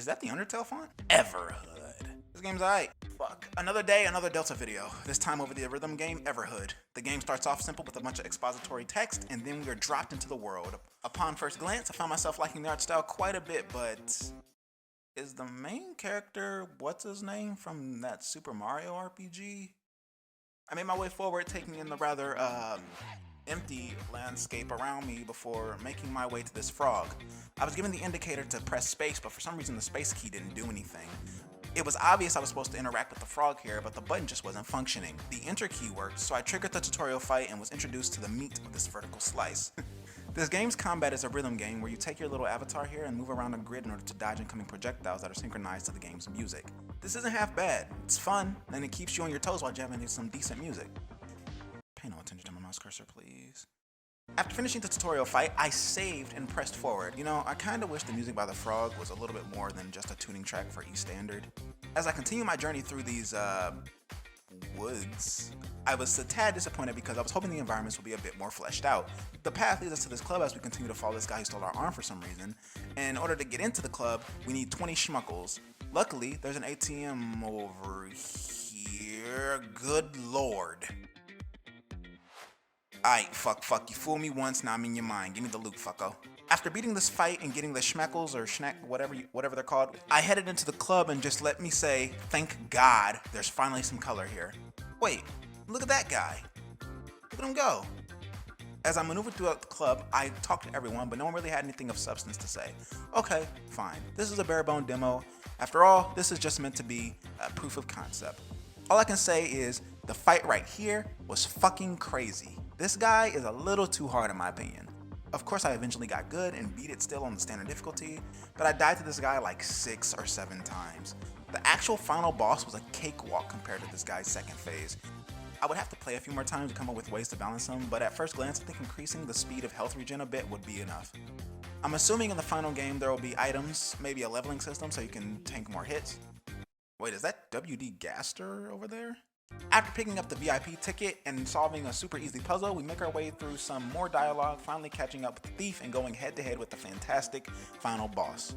Is that the Undertale font? Everhood. This game's alright. Fuck. Another day, another Delta video. This time over the rhythm game, Everhood. The game starts off simple with a bunch of expository text, and then we are dropped into the world. Upon first glance, I found myself liking the art style quite a bit, but is the main character what's his name from that Super Mario RPG? I made my way forward, taking in the rather empty landscape around me before making my way to this frog. I was given the indicator to press space, but for some reason the space key didn't do anything. It was obvious I was supposed to interact with the frog here, but the button just wasn't functioning. The enter key worked, so I triggered the tutorial fight and was introduced to the meat of this vertical slice. This game's combat is a rhythm game where you take your little avatar here and move around a grid in order to dodge incoming projectiles that are synchronized to the game's music. This isn't half bad. It's fun, and it keeps you on your toes while jamming to some decent music. Pay no attention to my mouse cursor, please. After finishing the tutorial fight, I saved and pressed forward. You know, I kinda wish the music by the frog was a little bit more than just a tuning track for E standard. As I continue my journey through these, woods, I was a tad disappointed because I was hoping the environments would be a bit more fleshed out. The path leads us to this club as we continue to follow this guy who stole our arm for some reason, and in order to get into the club, we need 20 schmuckles. Luckily, there's an ATM over here. Good lord. Aight, fuck, you fool me once, now I'm in your mind. Give me the loot, fucko. After beating this fight and getting the schmeckles or schnack, whatever they're called, I headed into the club and just let me say, thank God, there's finally some color here. Wait, look at that guy. Look at him go. As I maneuvered throughout the club, I talked to everyone, but no one really had anything of substance to say. Okay, fine. This is a bare bone demo. After all, this is just meant to be a proof of concept. All I can say is, the fight right here was fucking crazy. This guy is a little too hard in my opinion. Of course I eventually got good and beat it still on the standard difficulty, but I died to this guy like 6 or 7 times. The actual final boss was a cakewalk compared to this guy's second phase. I would have to play a few more times to come up with ways to balance him, but at first glance I think increasing the speed of health regen a bit would be enough. I'm assuming in the final game there will be items, maybe a leveling system so you can tank more hits. Wait, is that WD Gaster over there? After picking up the VIP ticket and solving a super easy puzzle, we make our way through some more dialogue, finally catching up with the thief and going head to head with the fantastic final boss.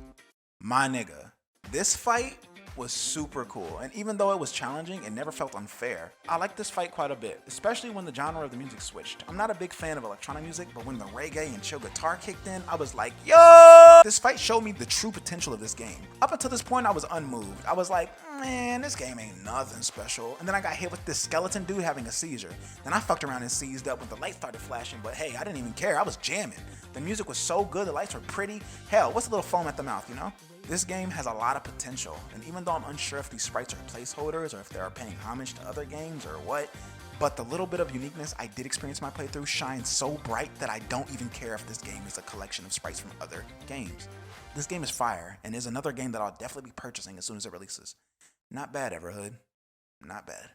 My nigga, this fight was super cool, and even though it was challenging, it never felt unfair. I liked this fight quite a bit, especially when the genre of the music switched. I'm not a big fan of electronic music, but when the reggae and chill guitar kicked in, I was like, yo! This fight showed me the true potential of this game. Up until this point, I was unmoved. I was like, man, this game ain't nothing special. And then I got hit with this skeleton dude having a seizure. Then I fucked around and seized up when the lights started flashing, but hey, I didn't even care. I was jamming. The music was so good, the lights were pretty. Hell, what's a little foam at the mouth, you know? This game has a lot of potential, and even though I'm unsure if these sprites are placeholders or if they are paying homage to other games or what, but the little bit of uniqueness I did experience in my playthrough shines so bright that I don't even care if this game is a collection of sprites from other games. This game is fire, and is another game that I'll definitely be purchasing as soon as it releases. Not bad, Everhood. Not bad.